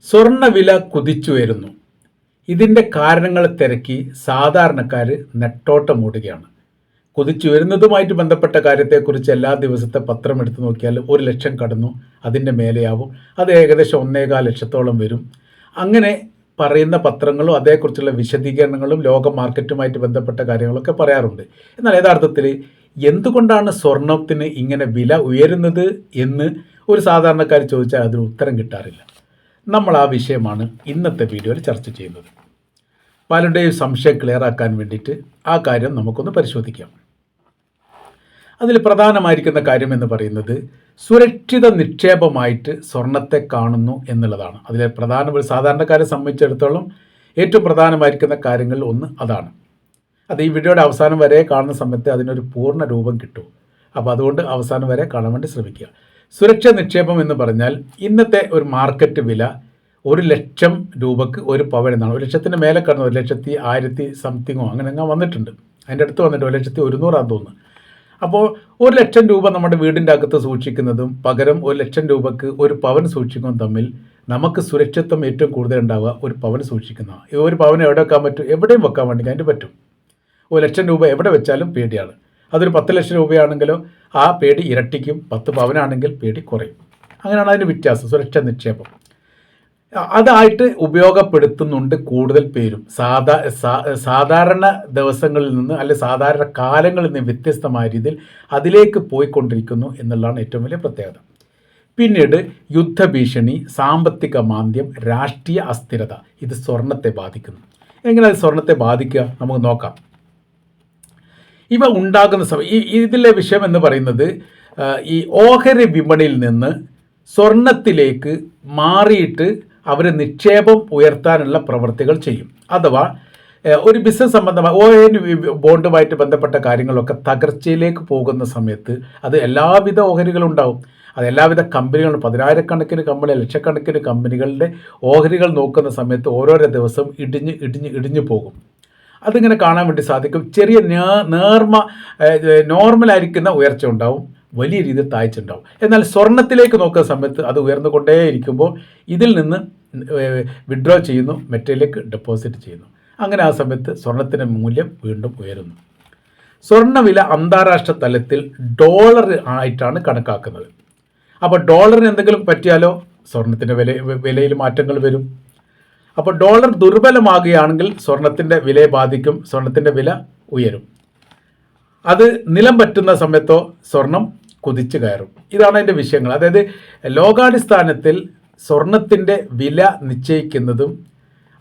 സ്വർണ്ണവില കുതിച്ചുയരുന്നു. ഇതിൻ്റെ കാരണങ്ങൾ തിരക്കി സാധാരണക്കാർ നെട്ടോട്ടമോടുകയാണ്. കുതിച്ചുയരുന്നതുമായിട്ട് ബന്ധപ്പെട്ട കാര്യത്തെക്കുറിച്ച് എല്ലാ ദിവസത്തെ പത്രം എടുത്തു നോക്കിയാൽ 1,00,000 കടന്നു, അതിൻ്റെ മേലെയാവും. അത് ഏകദേശം 1,4 ലക്ഷത്തോളം വരും. അങ്ങനെ പറയുന്ന പത്രങ്ങളും അതേക്കുറിച്ചുള്ള വിശദീകരണങ്ങളും ലോക മാർക്കറ്റുമായിട്ട് ബന്ധപ്പെട്ട കാര്യങ്ങളൊക്കെ പറയാറുണ്ട്. എന്നാൽ യഥാർത്ഥത്തിൽ എന്തുകൊണ്ടാണ് സ്വർണത്തിന് ഇങ്ങനെ വില ഉയരുന്നത് എന്ന് ഒരു സാധാരണക്കാർ ചോദിച്ചാൽ അതിന് ഉത്തരം കിട്ടാറില്ല. നമ്മൾ ആ വിഷയമാണ് ഇന്നത്തെ വീഡിയോയിൽ ചർച്ച ചെയ്യുന്നത്. പലരുടെയും സംശയം ക്ലിയറാക്കാൻ വേണ്ടിയിട്ട് ആ കാര്യം നമുക്കൊന്ന് പരിശോധിക്കാം. അതിൽ പ്രധാനമായിരിക്കുന്ന കാര്യം എന്ന് പറയുന്നത് സുരക്ഷിത നിക്ഷേപമായിട്ട് സ്വർണത്തെ കാണുന്നു എന്നുള്ളതാണ്. അതിലെ ഒരു സാധാരണക്കാരെ സംബന്ധിച്ചിടത്തോളം ഏറ്റവും പ്രധാനമായിരിക്കുന്ന കാര്യങ്ങളിൽ ഒന്ന് അതാണ്. അത് ഈ വീഡിയോയുടെ അവസാനം വരെ കാണുന്ന സമയത്ത് അതിനൊരു പൂർണ്ണ രൂപം കിട്ടും. അപ്പോൾ അതുകൊണ്ട് അവസാനം വരെ കാണാൻ വേണ്ടി ശ്രമിക്കുക. സുരക്ഷാ നിക്ഷേപം എന്ന് പറഞ്ഞാൽ ഇന്നത്തെ ഒരു മാർക്കറ്റ് വില 1,00,000 രൂപക്ക് ഒരു പവൻ എന്നാണ്. 1,00,000 മേലെ കടന്നു, 1,1000 സംതിങ്ങോ അങ്ങനെ വന്നിട്ടുണ്ട്. അതിൻ്റെ അടുത്ത് വന്നിട്ട് 1,100,000 തോന്നുന്നു. അപ്പോൾ 1,00,000 രൂപ നമ്മുടെ വീടിൻ്റെ അകത്ത് സൂക്ഷിക്കുന്നതും പകരം 1,00,000 രൂപക്ക് ഒരു പവൻ സൂക്ഷിക്കുന്നതും തമ്മിൽ നമുക്ക് സുരക്ഷിതത്വം ഏറ്റവും കൂടുതൽ ഉണ്ടാവുക ഒരു പവൻ സൂക്ഷിക്കുന്നതാണ്. ഈ ഒരു പവൻ എവിടെ വെക്കാൻ പറ്റും? എവിടെയും വെക്കാൻ വേണ്ടി അതിന് പറ്റും. 1,00,000 രൂപ എവിടെ വെച്ചാലും പേടിയാണ്. അതൊരു 10 ലക്ഷം രൂപയാണെങ്കിലോ ആ പേടി ഇരട്ടിക്കും. 10 പവനാണെങ്കിൽ പേടി കുറയും. അങ്ങനെയാണ് അതിന് വ്യത്യാസം. സുരക്ഷാ നിക്ഷേപം അതായിട്ട് ഉപയോഗപ്പെടുത്തുന്നുണ്ട് കൂടുതൽ പേരും. സാധാരണ ദിവസങ്ങളിൽ നിന്ന് അല്ലെ സാധാരണ കാലങ്ങളിൽ നിന്ന് വ്യത്യസ്തമായ രീതിയിൽ അതിലേക്ക് പോയിക്കൊണ്ടിരിക്കുന്നു എന്നുള്ളതാണ് ഏറ്റവും വലിയ പ്രത്യേകത. പിന്നീട് യുദ്ധഭീഷണി, സാമ്പത്തിക മാന്ദ്യം, രാഷ്ട്രീയ അസ്ഥിരത ഇത് സ്വർണത്തെ ബാധിക്കുന്നു. എങ്ങനെ അത് സ്വർണത്തെ ബാധിക്കുക നമുക്ക് നോക്കാം. ഇവ ഉണ്ടാകുന്ന സമയം ഇതിലെ വിഷയം എന്ന് പറയുന്നത് ഈ ഓഹരി വിപണിയിൽ നിന്ന് സ്വർണത്തിലേക്ക് മാറിയിട്ട് അവർ നിക്ഷേപം ഉയർത്താനുള്ള പ്രവൃത്തികൾ ചെയ്യും. അഥവാ ഒരു ബിസിനസ് സംബന്ധമായ ഓഹരി ബോണ്ടുമായിട്ട് ബന്ധപ്പെട്ട കാര്യങ്ങളൊക്കെ തകർച്ചയിലേക്ക് പോകുന്ന സമയത്ത് അത് എല്ലാവിധ ഓഹരികളുണ്ടാവും. അത് എല്ലാവിധ കമ്പനികളും 10,000-കണക്കിന് കമ്പനി, ലക്ഷക്കണക്കിന് കമ്പനികളുടെ ഓഹരികൾ നോക്കുന്ന സമയത്ത് ഓരോരോ ദിവസം ഇടിഞ്ഞു പോകും. അതിങ്ങനെ കാണാൻ വേണ്ടി സാധിക്കും. ചെറിയ നോർമലായിരിക്കുന്ന ഉയർച്ച ഉണ്ടാവും, വലിയ രീതിയിൽ താഴ്ച ഉണ്ടാവും. എന്നാൽ സ്വർണത്തിലേക്ക് നോക്കുന്ന സമയത്ത് അത് ഉയർന്നുകൊണ്ടേയിരിക്കുമ്പോൾ ഇതിൽ നിന്ന് വിഡ്രോ ചെയ്യുന്നു, മെറ്റലിലേക്ക് ഡെപ്പോസിറ്റ് ചെയ്യുന്നു. അങ്ങനെ ആ സമയത്ത് സ്വർണത്തിൻ്റെ മൂല്യം വീണ്ടും ഉയരുന്നു. സ്വർണ്ണവില അന്താരാഷ്ട്ര തലത്തിൽ ഡോളർ ആയിട്ടാണ് കണക്കാക്കുന്നത്. അപ്പോൾ ഡോളറിന് എന്തെങ്കിലും പറ്റിയാലോ സ്വർണത്തിൻ്റെ വിലയിൽ മാറ്റങ്ങൾ വരും. അപ്പോൾ ഡോളർ ദുർബലമാകുകയാണെങ്കിൽ സ്വർണത്തിൻ്റെ വിലയെ ബാധിക്കും, സ്വർണത്തിൻ്റെ വില ഉയരും. അത് നിലം പറ്റുന്ന സമയത്തോ സ്വർണം കുതിച്ചു കയറും. ഇതാണ് അതിൻ്റെ വിഷയങ്ങൾ. അതായത് ലോകാടിസ്ഥാനത്തിൽ സ്വർണത്തിൻ്റെ വില നിശ്ചയിക്കുന്നതും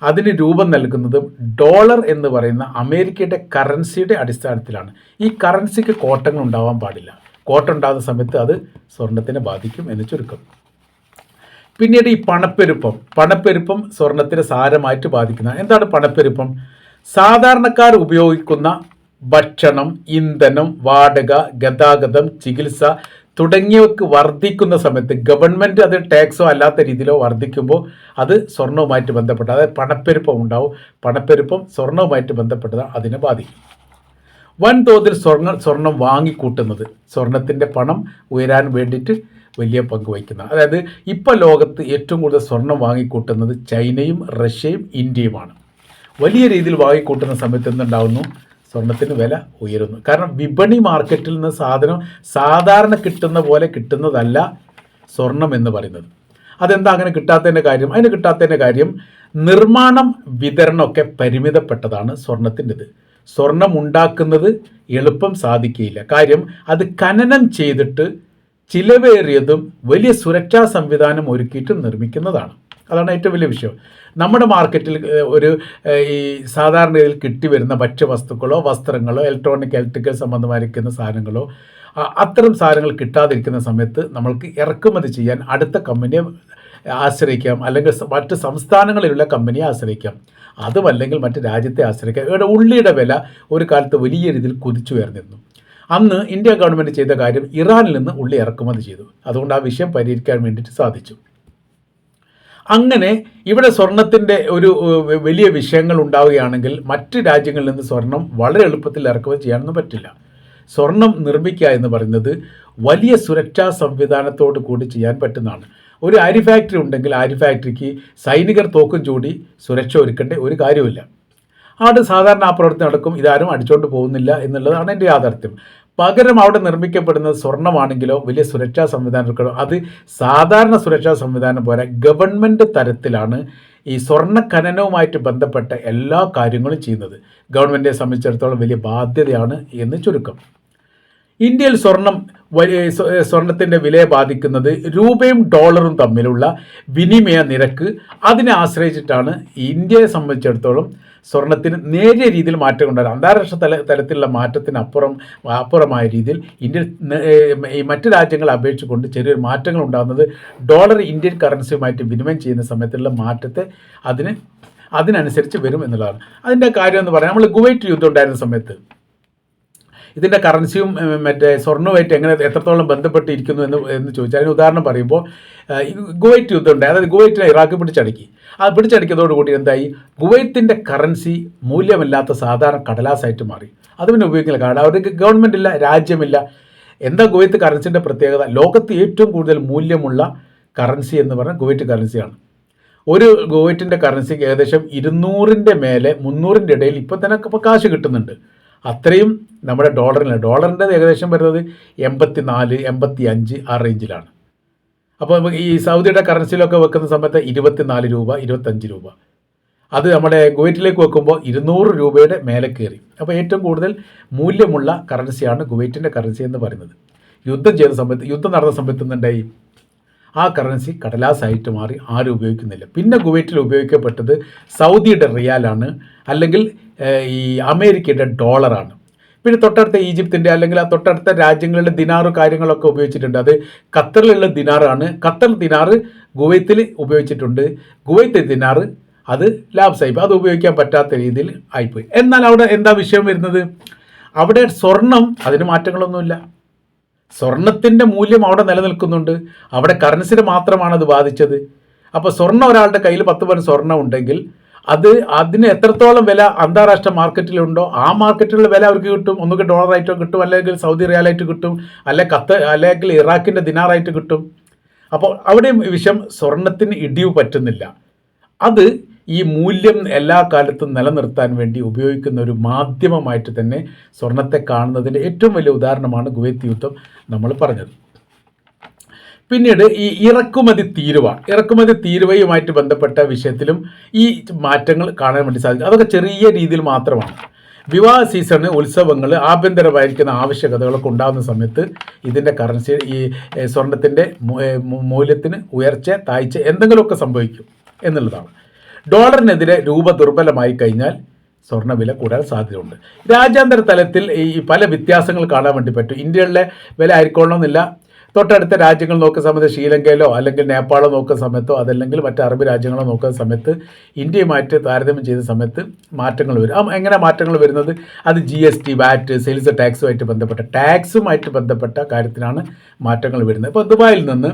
അതിന് രൂപം നൽകുന്നതും ഡോളർ എന്ന് പറയുന്ന അമേരിക്കയുടെ കറൻസിയുടെ അടിസ്ഥാനത്തിലാണ്. ഈ കറൻസിക്ക് കോട്ടങ്ങൾ ഉണ്ടാവാൻ പാടില്ല. കോട്ടുണ്ടാകുന്ന സമയത്ത് അത് സ്വർണത്തിനെ ബാധിക്കും എന്ന് ചുരുക്കം. പിന്നീട് ഈ പണപ്പെരുപ്പം സ്വർണത്തിനെ സാരമായിട്ട് ബാധിക്കുന്ന. എന്താണ് പണപ്പെരുപ്പം? സാധാരണക്കാർ ഉപയോഗിക്കുന്ന ഭക്ഷണം, ഇന്ധനം, വാടക, ഗതാഗതം, ചികിത്സ തുടങ്ങിയവർക്ക് വർദ്ധിക്കുന്ന സമയത്ത് ഗവൺമെൻറ് അത് ടാക്സോ അല്ലാത്ത രീതിയിലോ വർദ്ധിക്കുമ്പോൾ അത് സ്വർണവുമായിട്ട് ബന്ധപ്പെട്ട, അതായത് പണപ്പെരുപ്പം ഉണ്ടാവും. പണപ്പെരുപ്പം സ്വർണവുമായിട്ട് ബന്ധപ്പെട്ടത് അതിനെ ബാധിക്കും. വൻതോതിൽ സ്വർണം വാങ്ങിക്കൂട്ടുന്നത് സ്വർണത്തിൻ്റെ പണം ഉയരാൻ വേണ്ടിയിട്ട് വലിയ പങ്ക് വഹിക്കുന്ന. അതായത് ഇപ്പോൾ ലോകത്ത് ഏറ്റവും കൂടുതൽ സ്വർണം വാങ്ങിക്കൂട്ടുന്നത് ചൈനയും റഷ്യയും ഇന്ത്യയുമാണ്. വലിയ രീതിയിൽ വാങ്ങിക്കൂട്ടുന്ന സമയത്ത് എന്തുണ്ടാവുന്നു? സ്വർണത്തിന് വില ഉയരുന്നു. കാരണം വിപണി മാർക്കറ്റിൽ നിന്ന് സാധനം സാധാരണ കിട്ടുന്ന പോലെ കിട്ടുന്നതല്ല സ്വർണം എന്ന് പറയുന്നത്. അതെന്താ അങ്ങനെ കിട്ടാത്തതിൻ്റെ കാര്യം? അതിന് കിട്ടാത്തതിൻ്റെ കാര്യം നിർമ്മാണം, വിതരണമൊക്കെ പരിമിതപ്പെട്ടതാണ് സ്വർണത്തിൻ്റെത്. സ്വർണം ഉണ്ടാക്കുന്നത് എളുപ്പം സാധിക്കുകയില്ല. കാര്യം അത് ഖനനം ചെയ്തിട്ട് ചിലവേറിയതും വലിയ സുരക്ഷാ സംവിധാനം ഒരുക്കിയിട്ട് നിർമ്മിക്കുന്നതാണ്. അതാണ് ഏറ്റവും വലിയ വിഷയം. നമ്മുടെ മാർക്കറ്റിൽ ഈ സാധാരണ രീതിയിൽ കിട്ടിവരുന്ന ഭക്ഷ്യവസ്തുക്കളോ വസ്ത്രങ്ങളോ ഇലക്ട്രിക്കൽ സംബന്ധമായിരിക്കുന്ന സാധനങ്ങളോ അത്തരം സാധനങ്ങൾ കിട്ടാതിരിക്കുന്ന സമയത്ത് നമ്മൾക്ക് ഇറക്കുമതി ചെയ്യാൻ അടുത്ത കമ്പനിയെ ആശ്രയിക്കാം, അല്ലെങ്കിൽ മറ്റ് സംസ്ഥാനങ്ങളിലുള്ള കമ്പനിയെ ആശ്രയിക്കാം, അതുമല്ലെങ്കിൽ മറ്റ് രാജ്യത്തെ ആശ്രയിക്കാം. ഇവിടെ ഉള്ളിയുടെ വില ഒരു കാലത്ത് വലിയ രീതിയിൽ കുതിച്ചുയർന്നിരുന്നു. അന്ന് ഇന്ത്യ ഗവൺമെൻറ് ചെയ്ത കാര്യം ഇറാനിൽ നിന്ന് ഉള്ളി ഇറക്കുമതി ചെയ്തു. അതുകൊണ്ട് ആ വിഷയം പരിഹരിക്കാൻ വേണ്ടിയിട്ട് സാധിച്ചു. അങ്ങനെ ഇവിടെ സ്വർണത്തിൻ്റെ ഒരു വലിയ വിഷയങ്ങൾ ഉണ്ടാവുകയാണെങ്കിൽ മറ്റ് രാജ്യങ്ങളിൽ നിന്ന് സ്വർണം വളരെ എളുപ്പത്തിൽ ഇറക്കുമതി ചെയ്യാനൊന്നും പറ്റില്ല. സ്വർണം നിർമ്മിക്കുക എന്ന് പറയുന്നത് വലിയ സുരക്ഷാ സംവിധാനത്തോടു കൂടി ചെയ്യാൻ പറ്റുന്നതാണ്. ഒരു അരി ഫാക്ടറി ഉണ്ടെങ്കിൽ അരി ഫാക്ടറിക്ക് സൈനികർ തോക്കും ചൂടി സുരക്ഷ ഒരുക്കേണ്ട ഒരു കാര്യമില്ല. അവിടെ സാധാരണ ആ പ്രവർത്തി നടക്കും. ഇതാരും അടിച്ചുകൊണ്ട് പോകുന്നില്ല എന്നുള്ളതാണ് എൻ്റെ യാഥാർത്ഥ്യം. പകരം അവിടെ നിർമ്മിക്കപ്പെടുന്നത് സ്വർണ്ണമാണെങ്കിലോ വലിയ സുരക്ഷാ സംവിധാനങ്ങളോ അത് സാധാരണ സുരക്ഷാ സംവിധാനം പോലെ ഗവൺമെൻറ് തരത്തിലാണ് ഈ സ്വർണ്ണ ഖനനവുമായിട്ട് ബന്ധപ്പെട്ട എല്ലാ കാര്യങ്ങളും ചെയ്യുന്നത്. ഗവൺമെൻറ്റിനെ സംബന്ധിച്ചിടത്തോളം വലിയ ബാധ്യതയാണ് എന്ന് ചുരുക്കം. ഇന്ത്യയിൽ സ്വർണത്തിൻ്റെ വിലയെ ബാധിക്കുന്നത് രൂപയും ഡോളറും തമ്മിലുള്ള വിനിമയ നിരക്ക്. അതിനെ ആശ്രയിച്ചിട്ടാണ് ഇന്ത്യയെ സംബന്ധിച്ചിടത്തോളം സ്വർണത്തിന് നേരിയ രീതിയിൽ മാറ്റം ഉണ്ടാകും. അന്താരാഷ്ട്ര തലത്തിലുള്ള മാറ്റത്തിന് അപ്പുറമായ രീതിയിൽ ഇന്ത്യ ഈ മറ്റ് രാജ്യങ്ങളെ അപേക്ഷിച്ചുകൊണ്ട് ചെറിയൊരു മാറ്റങ്ങൾ ഉണ്ടാകുന്നത് ഡോളർ ഇന്ത്യൻ കറൻസിയുമായിട്ട് വിനിമയം ചെയ്യുന്ന സമയത്തുള്ള മാറ്റത്തെ അതിനനുസരിച്ച് വരും എന്നുള്ളതാണ്. അതിൻ്റെ കാര്യം എന്ന് പറയാം, നമ്മൾ കുവൈറ്റ് യുദ്ധം ഉണ്ടായിരുന്ന സമയത്ത് ഇതിൻ്റെ കറൻസിയും മറ്റേ സ്വർണ്ണവുമായിട്ട് എത്രത്തോളം ബന്ധപ്പെട്ടിരിക്കുന്നു എന്ന് ചോദിച്ചാൽ അതിന് ഉദാഹരണം പറയുമ്പോൾ കുവൈറ്റ് യുദ്ധം ഉണ്ടായി. അതായത് കുവൈറ്റിനെ ഇറാഖ് പിടിച്ചടക്കി. അത് പിടിച്ചടക്കിയതോടുകൂടി എന്തായി, കുവൈത്തിൻ്റെ കറൻസി മൂല്യമില്ലാത്ത സാധാരണ കടലാസായിട്ട് മാറി. അത് പിന്നെ ഉപയോഗിക്കില്ല. കാരണം അവർക്ക് ഗവൺമെൻറ് ഇല്ല, രാജ്യമില്ല. എന്താ കുവൈത്ത് കറൻസിൻ്റെ പ്രത്യേകത? ലോകത്ത് ഏറ്റവും കൂടുതൽ മൂല്യമുള്ള കറൻസി എന്ന് പറഞ്ഞാൽ കുവൈറ്റ് കറൻസിയാണ്. ഒരു കുവൈറ്റിൻ്റെ കറൻസിക്ക് ഏകദേശം 200-ൻ്റെ മേലെ 300-ൻ്റെ ഇടയിൽ ഇപ്പോൾ തന്നെ ഇപ്പോൾ കാശ് കിട്ടുന്നുണ്ട്. അത്രയും നമ്മുടെ ഡോളറിൻ്റെ ഏകദേശം വരുന്നത് 84, 85 ആ റേഞ്ചിലാണ്. അപ്പോൾ ഈ സൗദിയുടെ കറൻസിയിലൊക്കെ വെക്കുന്ന സമയത്ത് 24 രൂപ, 25 രൂപ. അത് നമ്മുടെ കുവൈറ്റിലേക്ക് വെക്കുമ്പോൾ 200 രൂപയുടെ മേലെ കയറി. അപ്പോൾ ഏറ്റവും കൂടുതൽ മൂല്യമുള്ള കറൻസിയാണ് കുവൈറ്റിൻ്റെ കറൻസി എന്ന് പറയുന്നത്. യുദ്ധം നടന്ന സമയത്ത് നിന്നുണ്ടായി ആ കറൻസി കടലാസായിട്ട് മാറി, ആരും ഉപയോഗിക്കുന്നില്ല. പിന്നെ കുവൈറ്റിൽ ഉപയോഗിക്കപ്പെട്ടത് സൗദിയുടെ റിയാലാണ്, അല്ലെങ്കിൽ ഈ അമേരിക്കയുടെ ഡോളറാണ്. പിന്നെ തൊട്ടടുത്ത ഈജിപ്തിൻ്റെ അല്ലെങ്കിൽ ആ തൊട്ടടുത്ത രാജ്യങ്ങളുടെ ദിനാറ് കാര്യങ്ങളൊക്കെ ഉപയോഗിച്ചിട്ടുണ്ട്. അത് ഖത്തറിലുള്ള ദിനാറാണ്. ഖത്തർ ദിനാറ് കുവൈത്തിൽ ഉപയോഗിച്ചിട്ടുണ്ട്. കുവൈത്ത് ദിനാറ് അത് ലാപ്സായി, അത് ഉപയോഗിക്കാൻ പറ്റാത്ത രീതിയിൽ ആയിപ്പോയി. എന്നാൽ അവിടെ എന്താ വിഷയം വരുന്നത്? അവിടെ സ്വർണം അതിന് മാറ്റങ്ങളൊന്നുമില്ല. സ്വർണത്തിൻ്റെ മൂല്യം അവിടെ നിലനിൽക്കുന്നുണ്ട്. അവിടെ കറൻസിന് മാത്രമാണ് അത് ബാധിച്ചത്. അപ്പോൾ സ്വർണ്ണം ഒരാളുടെ കയ്യിൽ 10 പവൻ സ്വർണ്ണം ഉണ്ടെങ്കിൽ അതിന് എത്രത്തോളം വില അന്താരാഷ്ട്ര മാർക്കറ്റിലുണ്ടോ ആ മാർക്കറ്റിലുള്ള വില അവർക്ക് കിട്ടും. ഒന്നുകിൽ ഡോളറായിട്ടോ കിട്ടും, അല്ലെങ്കിൽ സൗദി റിയാലായിട്ട് കിട്ടും, അല്ലെങ്കിൽ ഇറാഖിൻ്റെ ദിനാറായിട്ട് കിട്ടും. അപ്പോൾ അവിടെ വിഷയം സ്വർണത്തിന് ഇടിവ് പറ്റുന്നില്ല. അത് ഈ മൂല്യം എല്ലാ കാലത്തും നിലനിർത്താൻ വേണ്ടി ഉപയോഗിക്കുന്ന ഒരു മാധ്യമമായിട്ട് തന്നെ സ്വർണത്തെ കാണുന്നതിൻ്റെ ഏറ്റവും വലിയ ഉദാഹരണമാണ് കുവൈത്ത് യുദ്ധം നമ്മൾ പറഞ്ഞത്. പിന്നീട് ഈ ഇറക്കുമതി തീരുവയുമായിട്ട് ബന്ധപ്പെട്ട വിഷയത്തിലും ഈ മാറ്റങ്ങൾ കാണാൻ വേണ്ടി സാധിക്കും. അതൊക്കെ ചെറിയ രീതിയിൽ മാത്രമാണ്. വിവാഹ സീസണ്, ഉത്സവങ്ങൾ, ആഭ്യന്തരമായിരിക്കുന്ന ആവശ്യകതകളൊക്കെ ഉണ്ടാകുന്ന സമയത്ത് ഇതിൻ്റെ കറൻസി ഈ സ്വർണത്തിൻ്റെ മൂല്യത്തിന് ഉയർച്ച താഴ്ച എന്തെങ്കിലുമൊക്കെ സംഭവിക്കും എന്നുള്ളതാണ്. ഡോളറിനെതിരെ രൂപ ദുർബലമായി കഴിഞ്ഞാൽ സ്വർണ്ണവില കൂടാൻ സാധ്യതയുണ്ട്. രാജ്യാന്തര തലത്തിൽ ഈ പല വ്യത്യാസങ്ങൾ കാണാൻ വേണ്ടി പറ്റും. ഇന്ത്യയിലെ വില ആയിക്കൊള്ളണമെന്നില്ല. തൊട്ടടുത്ത രാജ്യങ്ങൾ നോക്കുന്ന സമയത്ത് ശ്രീലങ്കയിലോ അല്ലെങ്കിൽ നേപ്പാളോ നോക്കുന്ന സമയത്തോ അതല്ലെങ്കിൽ മറ്റ് അറബ് രാജ്യങ്ങളോ നോക്കുന്ന സമയത്ത് ഇന്ത്യയുമായിട്ട് താരതമ്യം ചെയ്യുന്ന സമയത്ത് മാറ്റങ്ങൾ വരും. എങ്ങനെ മാറ്റങ്ങൾ വരുന്നത്? അത് GST, VAT, സെയിൽസ് ടാക്സുമായിട്ട് ബന്ധപ്പെട്ട കാര്യത്തിനാണ് മാറ്റങ്ങൾ വരുന്നത്. ഇപ്പോൾ ദുബായിൽ നിന്ന്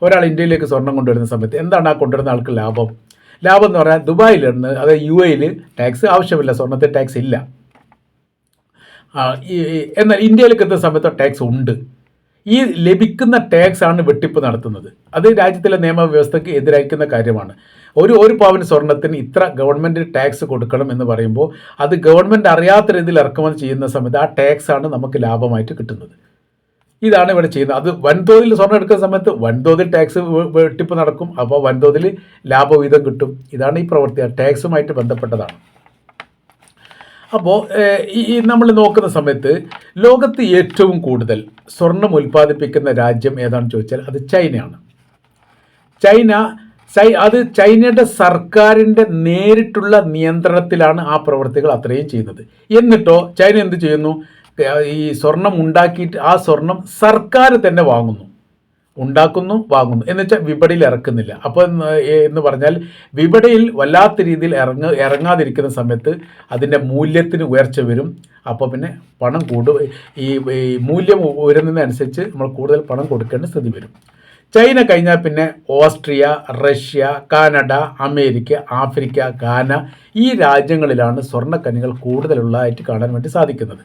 ഒരാൾ ഇന്ത്യയിലേക്ക് സ്വർണം കൊണ്ടുവരുന്ന സമയത്ത് എന്താണ് ആ കൊണ്ടുവരുന്ന ആൾക്ക് ലാഭം എന്ന് പറഞ്ഞാൽ ദുബായിൽ നിന്ന്, അതായത് UAE ടാക്സ് ആവശ്യമില്ല, സ്വർണ്ണത്തിൽ ടാക്സ് ഇല്ല. എന്നാൽ ഇന്ത്യയിലേക്ക് എത്തുന്ന സമയത്ത് ടാക്സ് ഉണ്ട്. ഈ ലഭിക്കുന്ന ടാക്സ് ആണ് വെട്ടിപ്പ് നടത്തുന്നത്. അത് രാജ്യത്തിലെ നിയമവ്യവസ്ഥയ്ക്ക് എതിരായിരിക്കുന്ന കാര്യമാണ്. ഒരു പവൻ സ്വർണത്തിന് ഇത്ര ഗവൺമെൻറ് ടാക്സ് കൊടുക്കണം എന്ന് പറയുമ്പോൾ അത് ഗവൺമെൻറ് അറിയാത്ത രീതിയിൽ ഇറക്കുമതി ചെയ്യുന്ന സമയത്ത് ആ ടാക്സ് ആണ് നമുക്ക് ലാഭമായിട്ട് കിട്ടുന്നത്. ഇതാണ് ഇവിടെ ചെയ്യുന്നത്. അത് വൻതോതിൽ സ്വർണ്ണം എടുക്കുന്ന സമയത്ത് വൻതോതിൽ ടാക്സ് വെട്ടിപ്പ് നടക്കും. അപ്പോൾ വൻതോതിൽ ലാഭവിഹിതം കിട്ടും. ഇതാണ് ഈ പ്രവൃത്തി, ടാക്സുമായിട്ട് ബന്ധപ്പെട്ടതാണ്. അപ്പോൾ ഈ നമ്മൾ നോക്കുന്ന സമയത്ത് ലോകത്ത് ഏറ്റവും കൂടുതൽ സ്വർണം ഉൽപ്പാദിപ്പിക്കുന്ന രാജ്യം ഏതാണെന്ന് ചോദിച്ചാൽ അത് ചൈനയാണ്. ചൈനയുടെ സർക്കാരിൻ്റെ നേരിട്ടുള്ള നിയന്ത്രണത്തിലാണ് ആ പ്രവൃത്തികൾ അത്രയും ചെയ്യുന്നത്. എന്നിട്ടോ ചൈന എന്ത് ചെയ്യുന്നു? ഈ സ്വർണം ഉണ്ടാക്കിയിട്ട് ആ സ്വർണം സർക്കാർ തന്നെ ഉണ്ടാക്കുന്നു, വാങ്ങുന്നു. എന്നുവെച്ചാൽ വിപണിയിൽ ഇറക്കുന്നില്ല. അപ്പോൾ എന്ന് പറഞ്ഞാൽ വിപണിയിൽ വല്ലാത്ത രീതിയിൽ ഇറങ്ങാതിരിക്കുന്ന സമയത്ത് അതിൻ്റെ മൂല്യത്തിന് ഉയർച്ച വരും. അപ്പോൾ പിന്നെ പണം ഈ മൂല്യം ഉയരുന്നതിനനുസരിച്ച് നമ്മൾ കൂടുതൽ പണം കൊടുക്കേണ്ട സ്ഥിതി വരും. ചൈന കഴിഞ്ഞാൽ പിന്നെ Austria, Russia, Canada, America, Africa, ഗാന ഈ രാജ്യങ്ങളിലാണ് സ്വർണ്ണക്കനികൾ കൂടുതലുള്ളതായിട്ട് കാണാൻ വേണ്ടി സാധിക്കുന്നത്.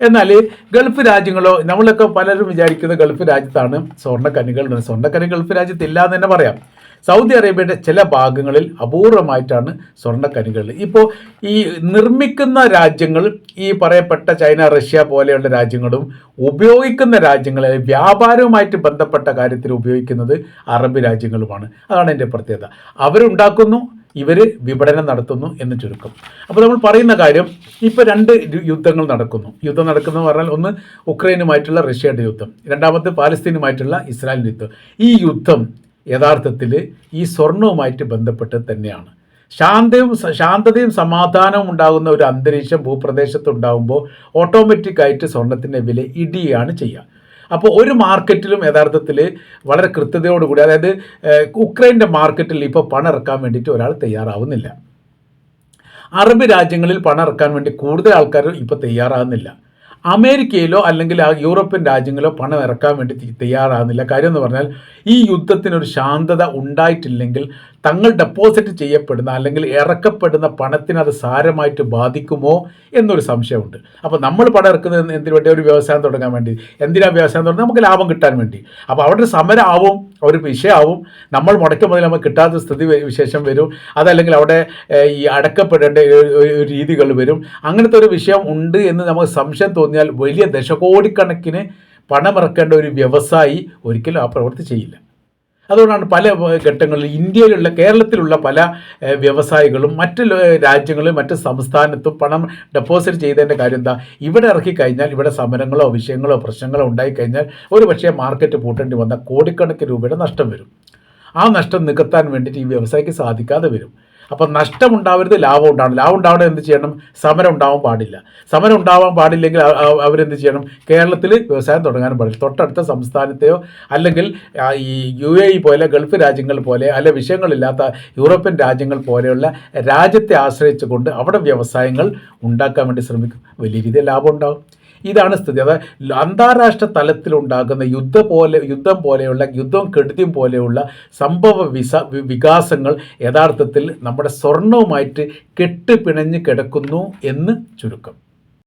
എന്നാൽ ഗൾഫ് രാജ്യങ്ങളോ, നമ്മളൊക്കെ പലരും വിചാരിക്കുന്നത് ഗൾഫ് രാജ്യത്താണ് സ്വർണ്ണക്കനികൾ. സ്വർണ്ണക്കനികൾ ഗൾഫ് രാജ്യത്തില്ല എന്ന് തന്നെ പറയാം. സൗദി അറേബ്യയുടെ ചില ഭാഗങ്ങളിൽ അപൂർവമായിട്ടാണ് സ്വർണ്ണക്കനികൾ. ഇപ്പോൾ ഈ നിർമ്മിക്കുന്ന രാജ്യങ്ങൾ, ഈ പറയപ്പെട്ട ചൈന, റഷ്യ പോലെയുള്ള രാജ്യങ്ങളും ഉപയോഗിക്കുന്ന രാജ്യങ്ങളെ വ്യാപാരവുമായിട്ട് ബന്ധപ്പെട്ട കാര്യത്തിൽ ഉപയോഗിക്കുന്നത് അറബ് രാജ്യങ്ങളുമാണ്. അതാണ് എൻ്റെ പ്രത്യേകത. അവരുണ്ടാക്കുന്നു, ഇവർ വിപണനം നടത്തുന്നു എന്ന് ചുരുക്കം. അപ്പോൾ നമ്മൾ പറയുന്ന കാര്യം, ഇപ്പോൾ 2 യുദ്ധങ്ങൾ നടക്കുന്നു. യുദ്ധം നടക്കുന്നു പറഞ്ഞാൽ, ഒന്ന് ഉക്രൈനുമായിട്ടുള്ള റഷ്യയുടെ യുദ്ധം, രണ്ടാമത്തെ പാലസ്തീനുമായിട്ടുള്ള ഇസ്രായേലിൻ്റെ യുദ്ധം. ഈ യുദ്ധം യഥാർത്ഥത്തിൽ ഈ സ്വർണവുമായിട്ട് ബന്ധപ്പെട്ട് തന്നെയാണ്. ശാന്തതയും സമാധാനവും ഉണ്ടാകുന്ന ഒരു അന്തരീക്ഷം ഭൂപ്രദേശത്ത് ഉണ്ടാകുമ്പോൾ ഓട്ടോമാറ്റിക്കായിട്ട് സ്വർണത്തിൻ്റെ വില ഇടിയാണ് ചെയ്യുക. അപ്പോൾ ഒരു മാർക്കറ്റിലും യഥാർത്ഥത്തിൽ വളരെ കൃത്യതയോടുകൂടി, അതായത് ഉക്രൈൻ്റെ മാർക്കറ്റിൽ ഇപ്പോൾ പണം ഇറക്കാൻ വേണ്ടിയിട്ട് ഒരാൾ തയ്യാറാവുന്നില്ല. അറബ് രാജ്യങ്ങളിൽ പണം ഇറക്കാൻ വേണ്ടി കൂടുതൽ ആൾക്കാർ ഇപ്പോൾ തയ്യാറാകുന്നില്ല. അമേരിക്കയിലോ അല്ലെങ്കിൽ യൂറോപ്യൻ രാജ്യങ്ങളോ പണം ഇറക്കാൻ വേണ്ടി തയ്യാറാകുന്നില്ല. കാര്യം എന്ന് പറഞ്ഞാൽ, ഈ യുദ്ധത്തിനൊരു ശാന്തത ഉണ്ടായിട്ടില്ലെങ്കിൽ തങ്ങൾ ഡെപ്പോസിറ്റ് ചെയ്യപ്പെടുന്ന അല്ലെങ്കിൽ ഇറക്കപ്പെടുന്ന പണത്തിന് അത് സാരമായിട്ട് ബാധിക്കുമോ എന്നൊരു സംശയമുണ്ട്. അപ്പോൾ നമ്മൾ പണം ഇറക്കുന്നത് എന്തിനു വേണ്ടി? ഒരു വ്യവസായം തുടങ്ങാൻ വേണ്ടി. എന്തിനാണ് വ്യവസായം തുടങ്ങുന്നത്? നമുക്ക് ലാഭം കിട്ടാൻ വേണ്ടി. അപ്പോൾ അവിടെ ഒരു സമരമാവും, ഒരു വിഷയമാവും. നമ്മൾ മുടക്കം മുതൽ നമുക്ക് കിട്ടാത്ത സ്ഥിതി വിശേഷം വരും. അതല്ലെങ്കിൽ അവിടെ ഈ അടക്കപ്പെടേണ്ട രീതികൾ വരും. അങ്ങനത്തെ ഒരു വിഷയം ഉണ്ട് എന്ന് നമുക്ക് സംശയം തോന്നിയാൽ വലിയ ദശകോടിക്കണക്കിന് പണമിറക്കേണ്ട ഒരു വ്യവസായി ഒരിക്കലും ആ പ്രവൃത്തി ചെയ്യില്ല. അതുകൊണ്ടാണ് പല ഘട്ടങ്ങളിൽ ഇന്ത്യയിലുള്ള, കേരളത്തിലുള്ള പല വ്യവസായികളും മറ്റ് രാജ്യങ്ങളിലും മറ്റ് സംസ്ഥാനത്തും പണം ഡെപ്പോസിറ്റ് ചെയ്തതിൻ്റെ കാര്യം എന്താ? ഇവിടെ ഇറക്കിക്കഴിഞ്ഞാൽ ഇവിടെ സമരങ്ങളോ വിഷയങ്ങളോ പ്രശ്നങ്ങളോ ഉണ്ടായിക്കഴിഞ്ഞാൽ ഒരു പക്ഷേ മാർക്കറ്റ് പൂട്ടേണ്ടി വന്നാൽ കോടിക്കണക്കിന് രൂപയുടെ നഷ്ടം വരും. ആ നഷ്ടം നികത്താൻ വേണ്ടിയിട്ട് ഈ വ്യവസായിക്ക് സാധിക്കാതെ വരും. അപ്പം നഷ്ടമുണ്ടാവരുത്, ലാഭം ഉണ്ടാവണം. ലാഭം ഉണ്ടാവണം എന്ത് ചെയ്യണം? സമരം ഉണ്ടാവാൻ പാടില്ല. സമരം ഉണ്ടാവാൻ പാടില്ലെങ്കിൽ അവരെന്ത് ചെയ്യണം? കേരളത്തിൽ വ്യവസായം തുടങ്ങാനും പാടില്ല. തൊട്ടടുത്ത സംസ്ഥാനത്തെയോ അല്ലെങ്കിൽ ഈ UAE പോലെ ഗൾഫ് രാജ്യങ്ങൾ പോലെ അല്ലെ വിഷയങ്ങളില്ലാത്ത യൂറോപ്യൻ രാജ്യങ്ങൾ പോലെയുള്ള രാജ്യത്തെ ആശ്രയിച്ചുകൊണ്ട് അവിടെ വ്യവസായങ്ങൾ ഉണ്ടാക്കാൻ വേണ്ടി ശ്രമിക്കും. വലിയ രീതിയിൽ ലാഭം ഉണ്ടാകും. ഇതാണ് സ്ഥിതി. അതായത് അന്താരാഷ്ട്ര തലത്തിലുണ്ടാകുന്ന യുദ്ധം കെടുതിയും പോലെയുള്ള വികാസങ്ങൾ യഥാർത്ഥത്തിൽ നമ്മുടെ സ്വർണവുമായിട്ട് കെട്ടുപിണഞ്ഞ് കിടക്കുന്നു എന്ന് ചുരുക്കം.